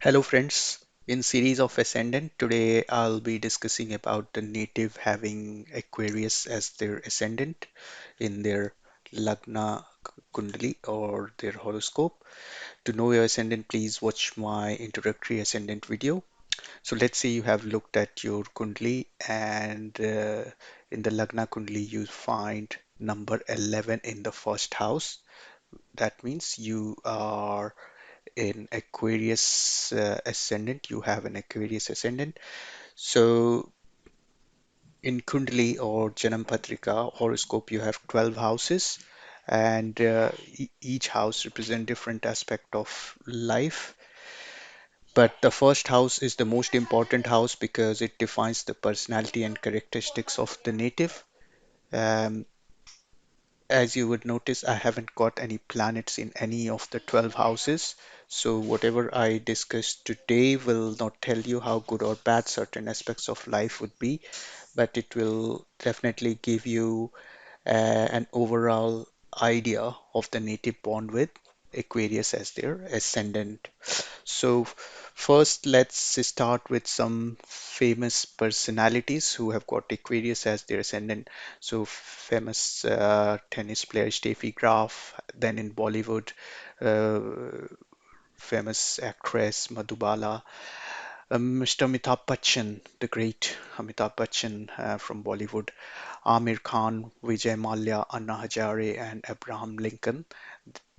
Hello friends, in series of Ascendant, today I'll be discussing about the native having Aquarius as their ascendant in their Lagna Kundali or their horoscope. To know your ascendant, please watch my introductory ascendant video. So let's say you have looked at your Kundali and in the Lagna Kundali you find number 11 in the first house. That means you are in Aquarius ascendant, you have an Aquarius ascendant. So in Kundali or Janam horoscope, you have 12 houses, and each house represent different aspect of life. But the first house is the most important house because it defines the personality and characteristics of the native. Um, As you would notice, I haven't got any planets in any of the 12 houses. So whatever I discuss today will not tell you how good or bad certain aspects of life would be, but it will definitely give you an overall idea of the native born with Aquarius as their ascendant. So first, let's start with some famous personalities who have got Aquarius as their ascendant. So famous tennis player Steffi Graf, then in Bollywood, uh, famous actress Madhubala, Mr. Amitabh Bachchan, the great Amitabh Bachchan from Bollywood, Amir Khan, Vijay Mallya, Anna Hazare, and Abraham Lincoln.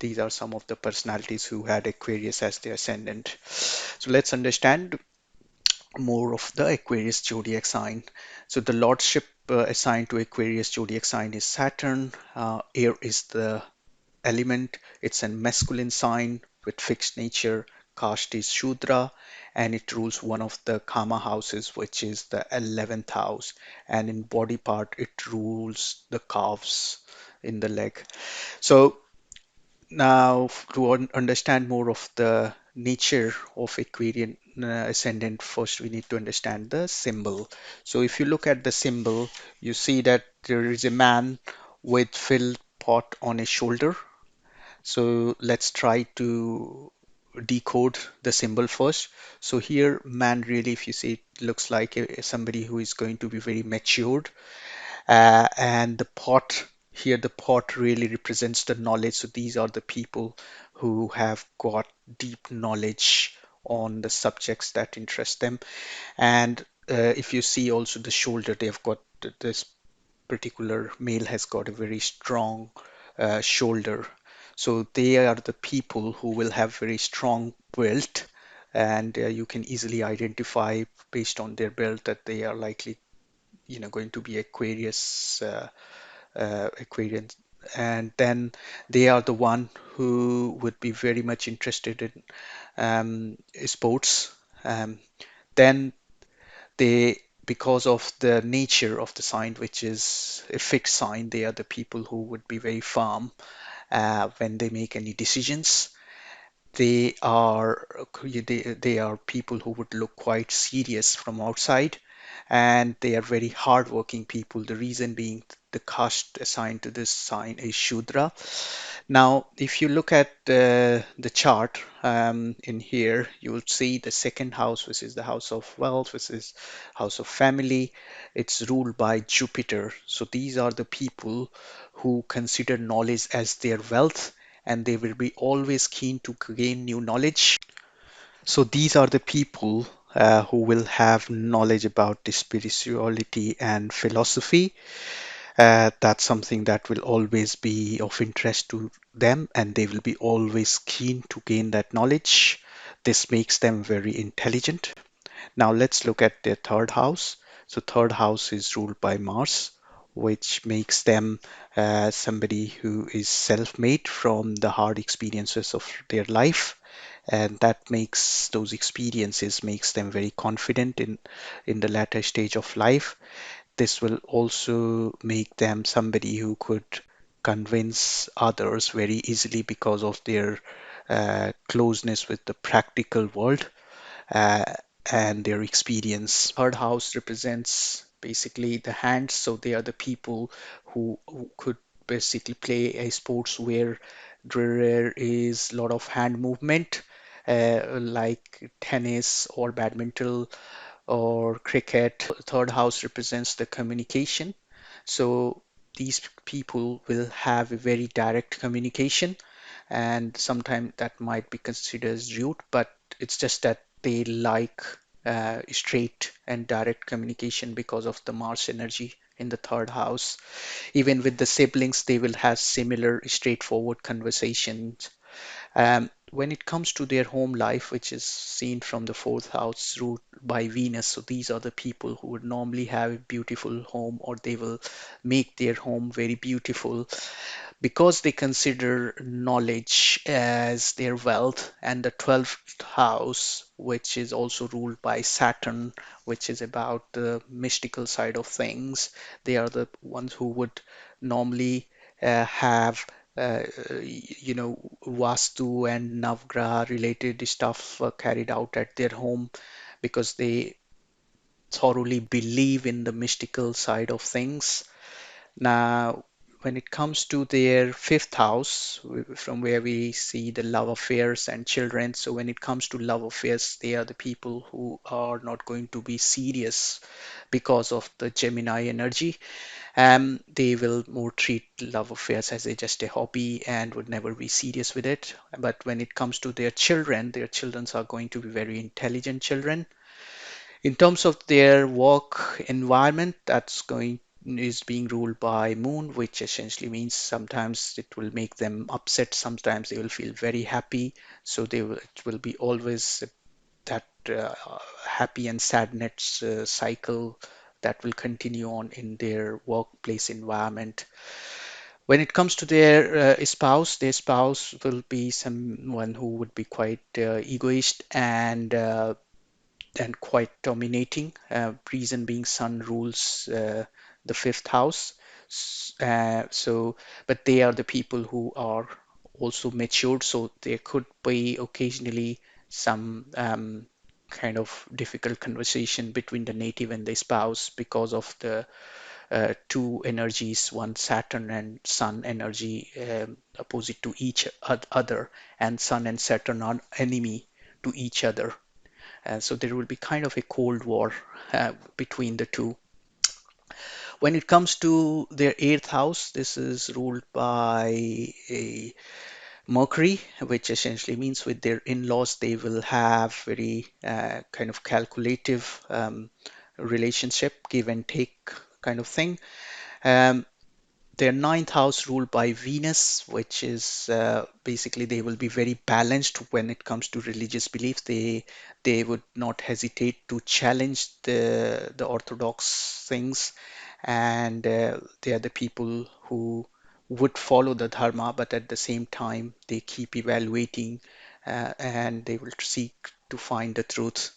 These are some of the personalities who had Aquarius as their ascendant. So let's understand more of the Aquarius zodiac sign. So the lordship assigned to Aquarius zodiac sign is Saturn. Air is the element. It's a masculine sign with fixed nature. Caste is Shudra, and it rules one of the Kama houses, which is the 11th house. And in body part, it rules the calves in the leg. So now, to understand more of the nature of Aquarian ascendant, first we need to understand the symbol. So, if you look at the symbol, you see that there is a man with filled pot on his shoulder. So, let's try to decode the symbol first. So, here, man really, if you see, it looks like somebody who is going to be very matured, and the pot here, the pot really represents the knowledge. So these are the people who have got deep knowledge on the subjects that interest them. And if you see also the shoulder, they've got this particular male has got a very strong shoulder. So they are the people who will have very strong build, and you can easily identify based on their build that they are likely, going to be Aquarians, and then they are the one who would be very much interested in sports. Um, then they, because of the nature of the sign, which is a fixed sign, they are the people who would be very firm when they make any decisions. They are people who would look quite serious from outside, and they are very hardworking people. The reason being the caste assigned to this sign is Shudra. Now, if you look at the chart in here, you will see the second house, which is the house of wealth, which is house of family. It's ruled by Jupiter. So these are the people who consider knowledge as their wealth, and they will be always keen to gain new knowledge. So these are the people who will have knowledge about the spirituality and philosophy. That's something that will always be of interest to them, and they will be always keen to gain that knowledge. This makes them very intelligent. Now let's look at their third house. So third house is ruled by Mars, which makes them somebody who is self-made from the hard experiences of their life, and that makes those experiences makes them very confident in the latter stage of life. This will also make them somebody who could convince others very easily because of their closeness with the practical world uh, and their experience. Third house represents basically the hands, so they are the people who could basically play a sports where there is a lot of hand movement. like tennis or badminton or cricket. Third house represents the communication. So these people will have a very direct communication, and sometimes that might be considered as rude, but it's just that they like straight and direct communication because of the Mars energy in the third house. Even with the siblings, they will have similar straightforward conversations. When it comes to their home life, which is seen from the fourth house ruled by Venus, so these are the people who would normally have a beautiful home, or they will make their home very beautiful because they consider knowledge as their wealth. And the 12th house, which is also ruled by Saturn, which is about the mystical side of things, they are the ones who would normally have Vastu and Navgraha related stuff carried out at their home because they thoroughly believe in the mystical side of things. Now, when it comes to their fifth house, from where we see the love affairs and children, so when it comes to love affairs, they are the people who are not going to be serious because of the Gemini energy. They will more treat love affairs as just a hobby and would never be serious with it. But when it comes to their children are going to be very intelligent children. In terms of their work environment, that's going is being ruled by moon, which essentially means sometimes it will make them upset, sometimes they will feel very happy. So it will be always that happy and sadness cycle that will continue on in their workplace environment. When it comes to their spouse will be someone who would be quite egoist and quite dominating. Reason being, Sun rules the fifth house. But they are the people who are also matured, so there could be occasionally some kind of difficult conversation between the native and the spouse because of the two energies, one Saturn and Sun energy, opposite to each other, and Sun and Saturn are enemy to each other. So there will be kind of a cold war between the two. When it comes to their eighth house, this is ruled by a Mercury, which essentially means with their in-laws, they will have very kind of calculative relationship, give and take kind of thing. Um, their ninth house ruled by Venus, which is basically they will be very balanced when it comes to religious beliefs. They would not hesitate to challenge the orthodox things, and they are the people who would follow the dharma, but at the same time they keep evaluating and they will seek to find the truth.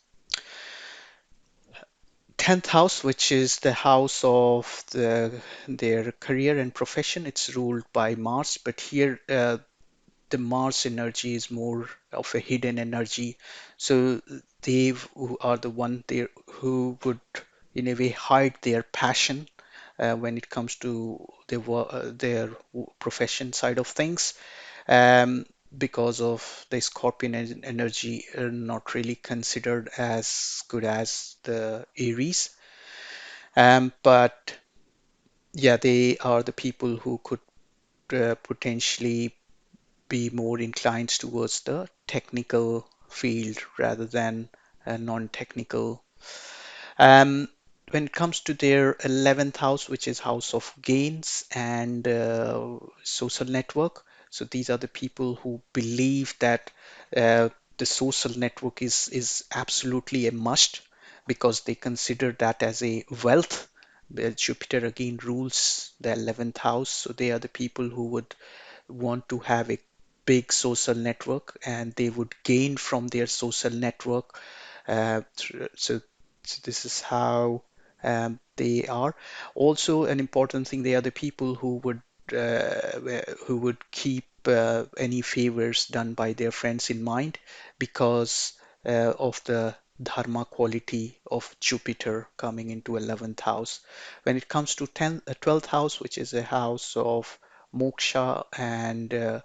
10th house, which is the house of their career and profession, it's ruled by Mars, but here the Mars energy is more of a hidden energy. So they who are the one there who would in a way hide their passion when it comes to their profession side of things, um, because of the Scorpion energy are not really considered as good as the Aries. But yeah, they are the people who could potentially be more inclined towards the technical field rather than non-technical. Um, when it comes to their 11th house, which is house of gains and social network, so these are the people who believe that uh, the social network is absolutely a must because they consider that as a wealth. Jupiter again rules the 11th house, so they are the people who would want to have a big social network and they would gain from their social network. So this is how they are. Also, an important thing, they are the people who would keep any favors done by their friends in mind because of the dharma quality of Jupiter coming into 11th house. When it comes to 12th house, which is a house of moksha, and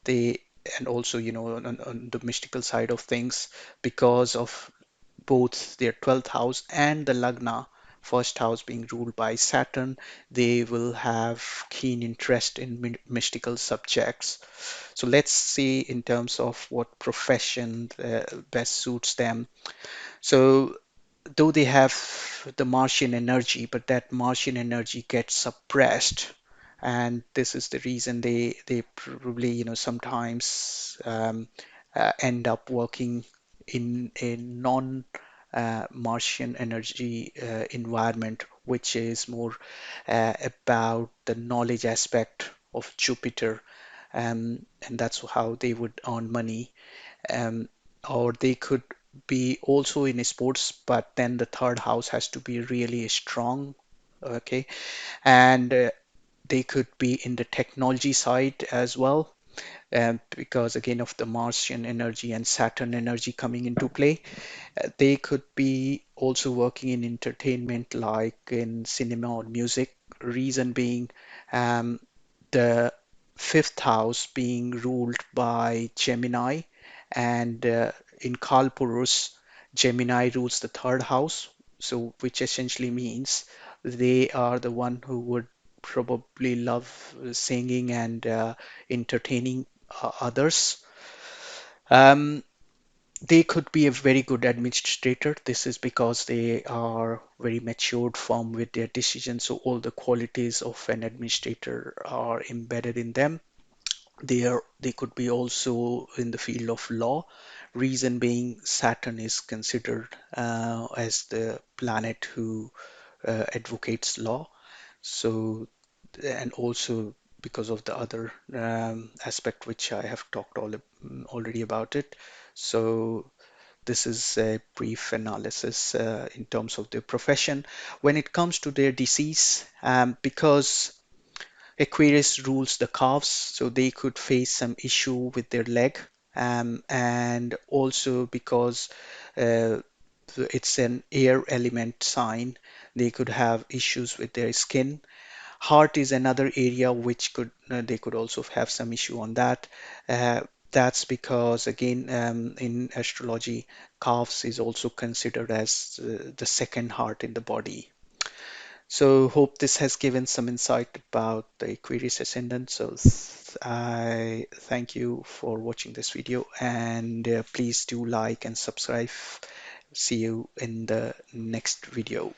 they and also, on the mystical side of things, because of both their 12th house and the Lagna, first house being ruled by Saturn, they will have keen interest in mystical subjects. So let's see in terms of what profession best suits them. So though they have the Martian energy, but that Martian energy gets suppressed, and this is the reason they probably sometimes end up working in a non Martian energy environment, which is more about the knowledge aspect of Jupiter, and that's how they would earn money. um, or they could be also in sports, but then the third house has to be really strong. Okay, and they could be in the technology side as well, because again of the Martian energy and Saturn energy coming into play. They could be also working in entertainment, like in cinema or music. Reason being, um, the fifth house being ruled by Gemini, and in Kalpurus, Gemini rules the third house. So, which essentially means they are the one who would probably love singing and entertaining others. Um, they could be a very good administrator. This is because they are very matured form with their decisions. So all the qualities of an administrator are embedded in them. They could be also in the field of law. Reason being, Saturn is considered as the planet who advocates law. So, and also because of the other aspect which I have talked already about it. So this is a brief analysis in terms of their profession. When it comes to their disease, because Aquarius rules the calves, so they could face some issue with their leg, and also because uh, it's an air element sign, they could have issues with their skin. Heart is another area which could they could also have some issue on that. That's because again, in astrology, calves is also considered as the second heart in the body. So hope this has given some insight about the Aquarius ascendant. So I thank you for watching this video, and please do like and subscribe. See you in the next video.